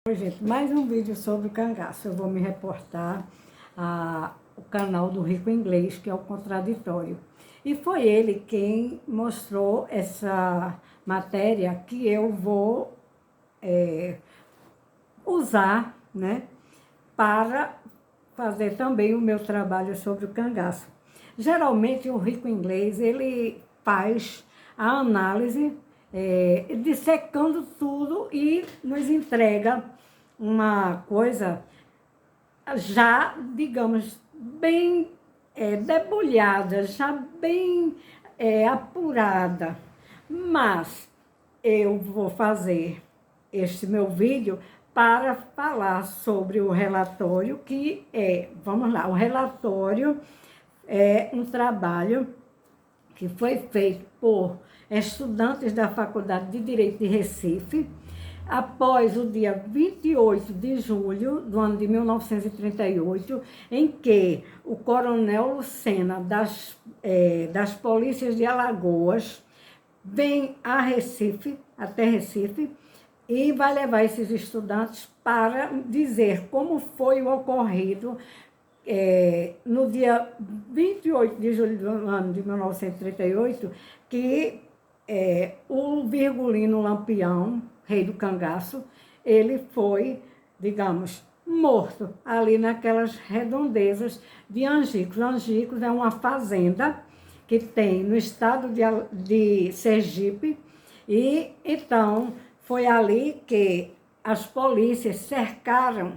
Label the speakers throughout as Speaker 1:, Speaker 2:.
Speaker 1: Oi, gente, mais um vídeo sobre o cangaço. Eu vou me reportar ao canal do Rico Inglês, que é o Contraditório. E foi ele quem mostrou essa matéria que eu vou usar, né, para fazer também o meu trabalho sobre o cangaço. Geralmente o Rico Inglês, ele faz a análise, dissecando tudo e nos entrega uma coisa já, digamos, bem debulhada, já bem apurada. Mas eu vou fazer este meu vídeo para falar sobre o relatório, que vamos lá, o relatório é um trabalho que foi feito por estudantes da Faculdade de Direito de Recife, após o dia 28 de julho do ano de 1938, em que o coronel Lucena das polícias de Alagoas vem a Recife, até Recife, e vai levar esses estudantes para dizer como foi o ocorrido no dia 28 de julho do ano de 1938, que o Virgulino Lampião, rei do cangaço, ele foi, digamos, morto ali naquelas redondezas de Angicos. Angicos é uma fazenda que tem no estado de Sergipe, e então foi ali que as polícias cercaram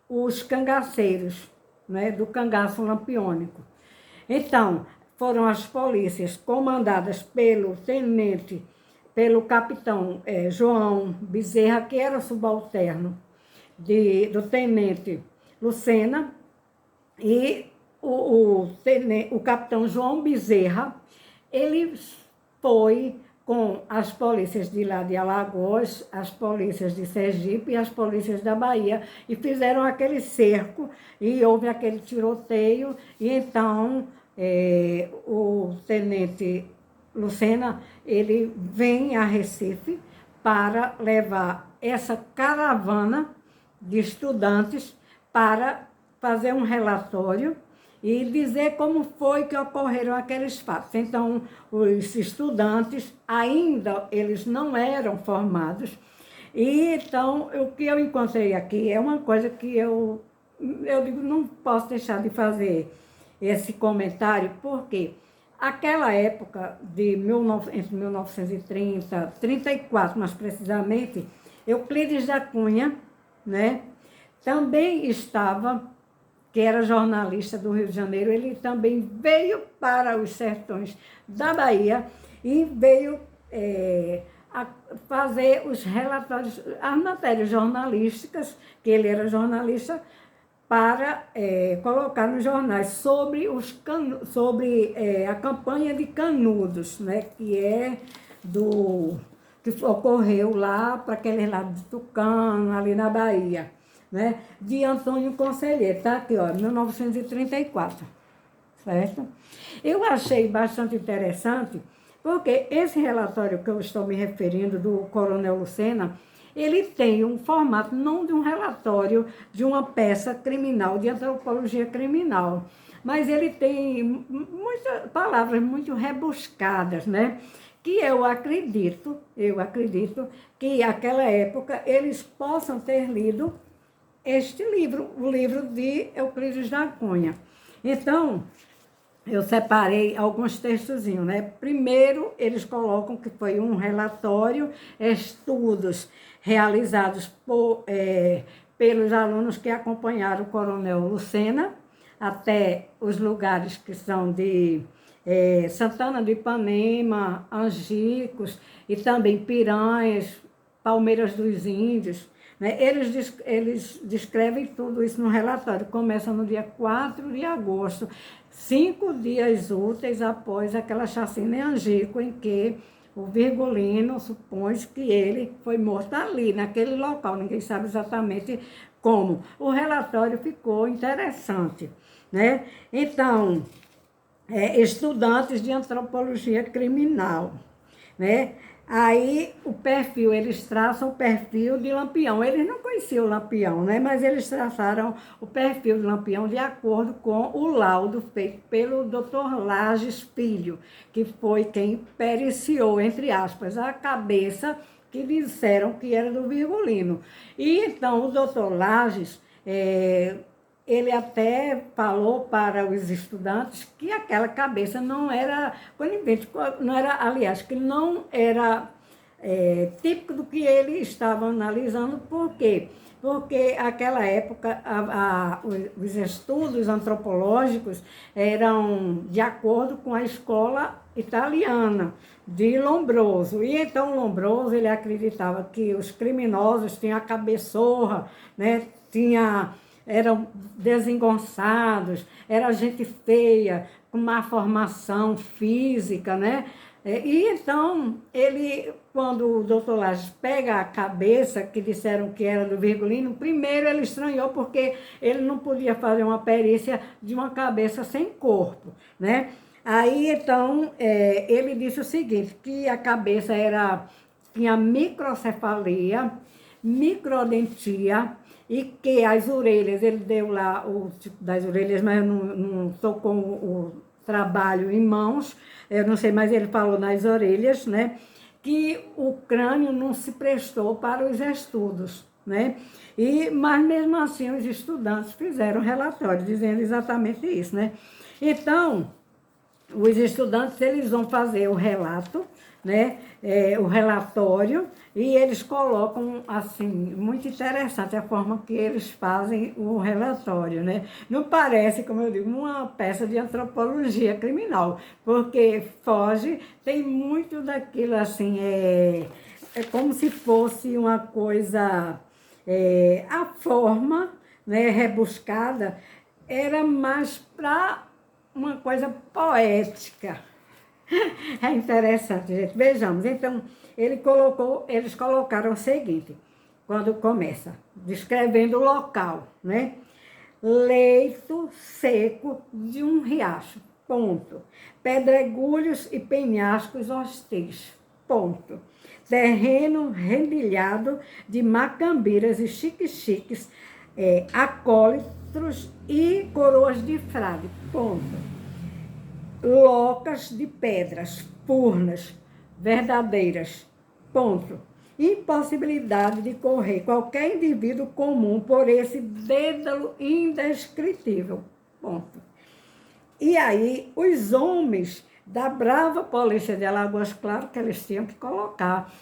Speaker 1: os cangaceiros, né, do cangaço lampiônico. Então, foram as polícias comandadas pelo capitão João Bezerra, que era subalterno do tenente Lucena, e o capitão João Bezerra, ele foi com as polícias de lá de Alagoas, as polícias de Sergipe e as polícias da Bahia, e fizeram aquele cerco, e houve aquele tiroteio, e então o tenente Lucena, ele vem a Recife para levar essa caravana de estudantes para fazer um relatório e dizer como foi que ocorreram aqueles fatos. Então, os estudantes ainda, eles não eram formados, e então, o que eu encontrei aqui é uma coisa que eu digo, não posso deixar de fazer esse comentário, porque aquela época, entre 1930 e 34, mais precisamente, Euclides da Cunha, né, também estava, que era jornalista do Rio de Janeiro, ele também veio para os sertões da Bahia e veio a fazer os relatórios, as matérias jornalísticas, que ele era jornalista, para colocar nos jornais sobre, a campanha de Canudos, né, que ocorreu lá para aquele lado de Tucano, ali na Bahia, né, de Antônio Conselheiro. Está aqui, ó, 1934, certo? Eu achei bastante interessante, porque esse relatório que eu estou me referindo, do coronel Lucena, ele tem um formato não de um relatório de uma peça criminal, de antropologia criminal, mas ele tem muitas palavras muito rebuscadas, né? Que eu acredito que naquela época eles possam ter lido este livro, o livro de Euclides da Cunha. Então, eu separei alguns textozinhos, né? Primeiro, eles colocam que foi um relatório, estudos realizados pelos alunos que acompanharam o coronel Lucena até os lugares que são de Santana do Ipanema, Angicos e também Piranhas, Palmeiras dos Índios, né? Eles descrevem tudo isso no relatório. Começa no dia 4 de agosto, 5 dias úteis após aquela chacina em Angico, em que o Virgulino supõe que ele foi morto ali, naquele local. Ninguém sabe exatamente como. O relatório ficou interessante, né? Então, estudantes de antropologia criminal, né? Aí o perfil, eles traçam o perfil de Lampião. Eles não conheciam o Lampião, né? Mas eles traçaram o perfil de Lampião de acordo com o laudo feito pelo Dr. Lages Filho, que foi quem periciou, entre aspas, a cabeça que disseram que era do Virgulino. E então o Dr. Lages, ele até falou para os estudantes que aquela cabeça não era conivente, não era, aliás, que não era típico do que ele estava analisando. Por quê? Porque naquela época os estudos antropológicos eram de acordo com a escola italiana de Lombroso. E então Lombroso, ele acreditava que os criminosos tinham a cabeçorra, né? Eram desengonçados, era gente feia, com má formação física, né? E então, quando o doutor Lages pega a cabeça, que disseram que era do Virgulino, primeiro ele estranhou, porque ele não podia fazer uma perícia de uma cabeça sem corpo, né? Aí, então, ele disse o seguinte, que a cabeça tinha microcefalia, microdentia, e que as orelhas, ele deu lá o tipo das orelhas, mas eu não estou com o trabalho em mãos, eu não sei, mas ele falou nas orelhas, né? Que o crânio não se prestou para os estudos, né? Mas mesmo assim os estudantes fizeram relatório dizendo exatamente isso, né? Então, os estudantes, eles vão fazer o relato, né, o relatório, e eles colocam, assim, muito interessante a forma que eles fazem o relatório, né? Não parece, como eu digo, uma peça de antropologia criminal, porque foge, tem muito daquilo, assim, é como se fosse uma coisa, a forma, né, rebuscada, era mais para uma coisa poética. É interessante, gente. Vejamos. Então, eles colocaram o seguinte, quando começa, descrevendo o local, né? Leito seco de um riacho, ponto. Pedregulhos e penhascos hostis, ponto. Terreno rendilhado de macambiras e chiques-chiques, acólitos e coroas de frade, ponto. Locas de pedras, furnas, verdadeiras, ponto. Impossibilidade de correr qualquer indivíduo comum por esse dédalo indescritível, ponto. E aí, os homens da brava polícia de Alagoas, claro que eles tinham que colocar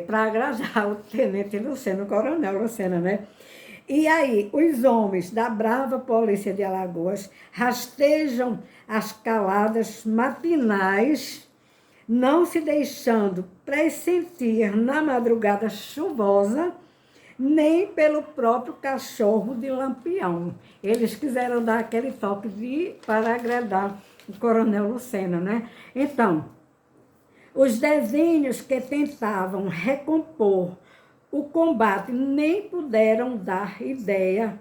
Speaker 1: para agradar o tenente Lucena, o coronel Lucena, né? E aí, os homens da brava polícia de Alagoas rastejam as caladas matinais, não se deixando pressentir na madrugada chuvosa, nem pelo próprio cachorro de Lampião. Eles quiseram dar aquele toque para agradar o coronel Lucena, né? Então, os desenhos que tentavam recompor o combate nem puderam dar ideia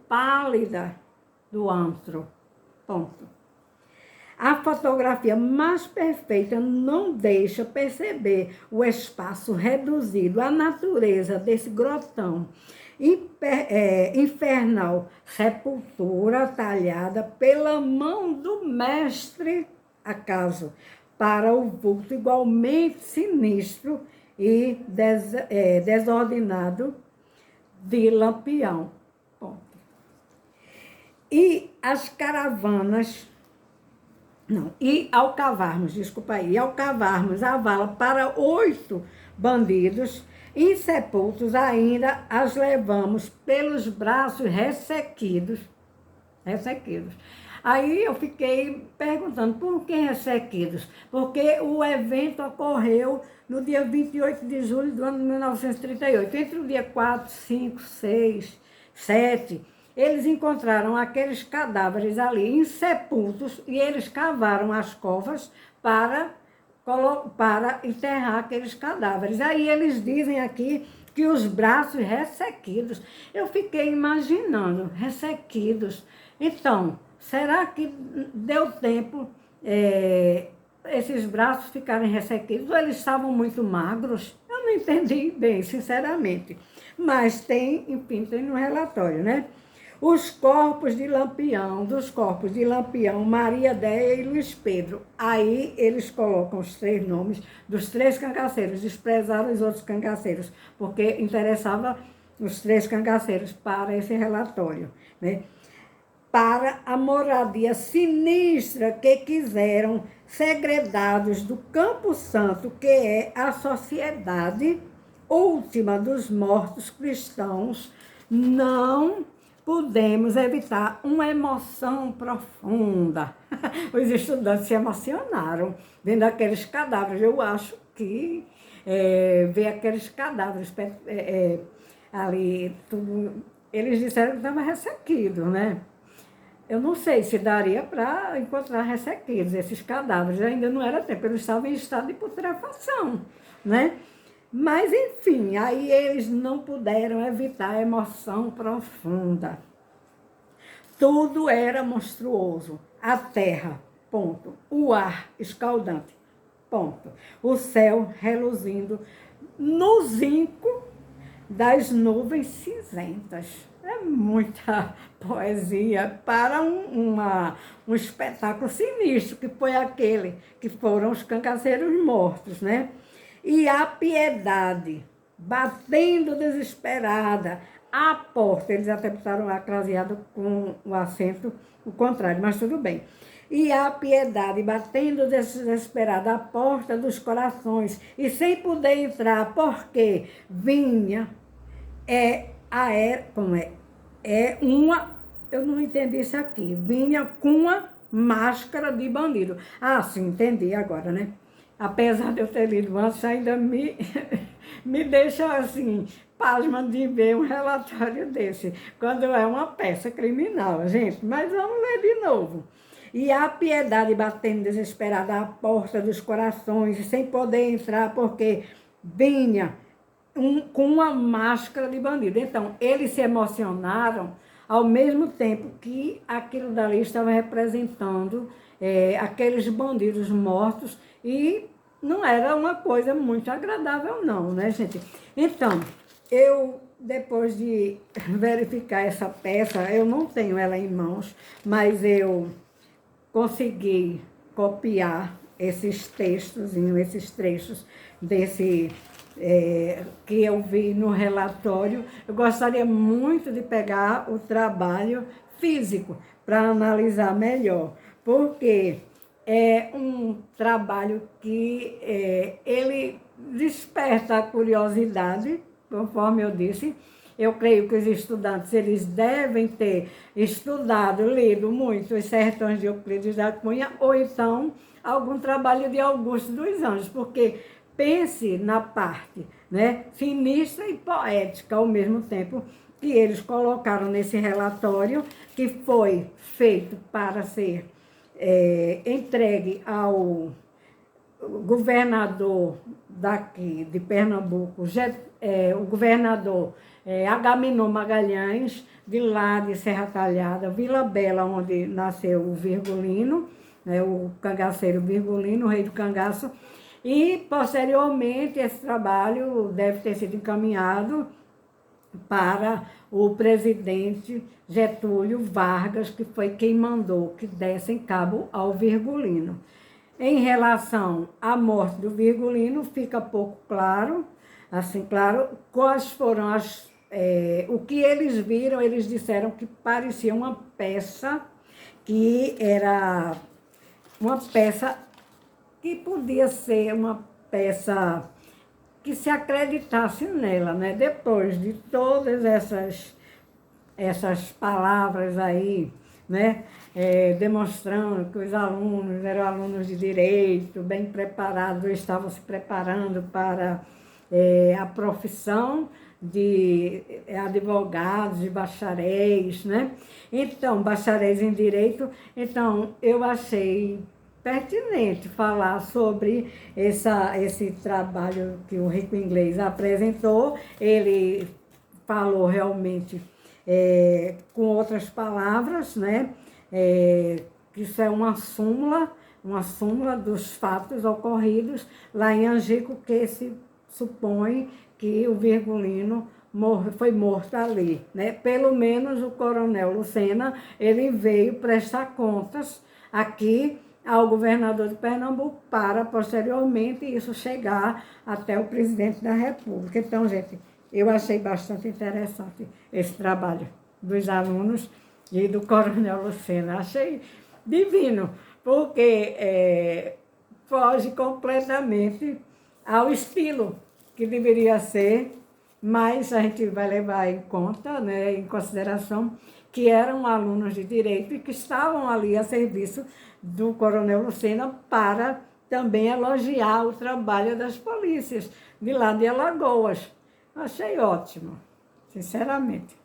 Speaker 1: pálida do antro. Ponto. A fotografia mais perfeita não deixa perceber o espaço reduzido, a natureza desse grotão infernal, sepultura talhada pela mão do mestre acaso, para o vulto igualmente sinistro e desordenado de Lampião. Ponto. E as caravanas, ao cavarmos a vala para 8 bandidos insepultos, ainda as levamos pelos braços ressequidos. Aí eu fiquei perguntando, por que ressequidos? Porque o evento ocorreu no dia 28 de julho do ano de 1938. Entre o dia 4, 5, 6, 7, eles encontraram aqueles cadáveres ali insepultos e eles cavaram as covas para enterrar aqueles cadáveres. Aí eles dizem aqui que os braços ressequidos. Eu fiquei imaginando, ressequidos. Então, será que deu tempo esses braços ficarem ressequidos, ou eles estavam muito magros, eu não entendi bem, sinceramente. Mas tem, enfim, tem no relatório, né? Os corpos de Lampião, dos corpos de Lampião, Maria Déia e Luiz Pedro. Aí eles colocam os 3 nomes dos 3 cangaceiros, desprezaram os outros cangaceiros, porque interessava os 3 cangaceiros para esse relatório, né? Para a moradia sinistra que quiseram, segredados do Campo Santo, que é a sociedade última dos mortos cristãos, não podemos evitar uma emoção profunda. Os estudantes se emocionaram vendo aqueles cadáveres. Eu acho que ver aqueles cadáveres ali, tudo, eles disseram que estava ressequido, né? Eu não sei se daria para encontrar ressequidos, esses cadáveres. Ainda não era tempo, eles estavam em estado de putrefação, né? Mas, enfim, aí eles não puderam evitar a emoção profunda. Tudo era monstruoso. A terra, ponto. O ar escaldante, ponto. O céu reluzindo no zinco das nuvens cinzentas. É muita poesia para um espetáculo sinistro, que foi aquele que foram os cangaceiros mortos, né? E a piedade, batendo desesperada, à porta. Eles até botaram a craseado com o acento o contrário, mas tudo bem. E a piedade, batendo desesperada à porta dos corações, e sem poder entrar, porque vinha, eu não entendi isso aqui, vinha com uma máscara de bandido. Ah, sim, entendi agora, né? Apesar de eu ter lido antes, ainda me deixa assim, pasma de ver um relatório desse, quando é uma peça criminal, gente. Mas vamos ler de novo. E a piedade batendo desesperada à porta dos corações, sem poder entrar, porque vinha com uma máscara de bandido. Então, eles se emocionaram ao mesmo tempo que aquilo dali estava representando aqueles bandidos mortos, e não era uma coisa muito agradável não, né, gente? Então, eu, depois de verificar essa peça, eu não tenho ela em mãos, mas eu consegui copiar esses textos, esses trechos desse que eu vi no relatório. Eu gostaria muito de pegar o trabalho físico para analisar melhor, porque é um trabalho que ele desperta a curiosidade, conforme eu disse. Eu creio que os estudantes eles devem ter estudado, lido muito os Sertões de Euclides da Cunha, ou então algum trabalho de Augusto dos Anjos, porque pense na parte, né, sinistra e poética ao mesmo tempo que eles colocaram nesse relatório, que foi feito para ser entregue ao governador daqui de Pernambuco, o governador Agamenon Magalhães, de lá de Serra Talhada, Vila Bela, onde nasceu o Virgulino, o cangaceiro Virgulino, o rei do cangaço. E, posteriormente, esse trabalho deve ter sido encaminhado para o presidente Getúlio Vargas, que foi quem mandou que dessem cabo ao Virgulino. Em relação à morte do Virgulino, fica pouco claro, assim, claro, quais foram o que eles viram. Eles disseram que parecia uma peça, que era uma peça que podia ser uma peça que se acreditasse nela, né? Depois de todas essas palavras aí, né? Demonstrando que os alunos eram alunos de direito, bem preparados, estavam se preparando para a profissão de advogados, de bacharéis, né? Então, bacharéis em direito. Então, eu achei pertinente falar sobre esse trabalho que o Rico Inglês apresentou. Ele falou realmente com outras palavras, né? Que isso é uma súmula uma súmula dos fatos ocorridos lá em Angico, que se supõe que o Virgulino foi morto ali, né? Pelo menos o coronel Lucena, ele veio prestar contas aqui ao governador de Pernambuco para, posteriormente, isso chegar até o presidente da República. Então, gente, eu achei bastante interessante esse trabalho dos alunos e do coronel Lucena. Achei divino, porque foge completamente ao estilo que deveria ser, mas a gente vai levar em conta, né, em consideração, que eram alunos de direito e que estavam ali a serviço do coronel Lucena para também elogiar o trabalho das polícias de lá de Alagoas. Achei ótimo, sinceramente.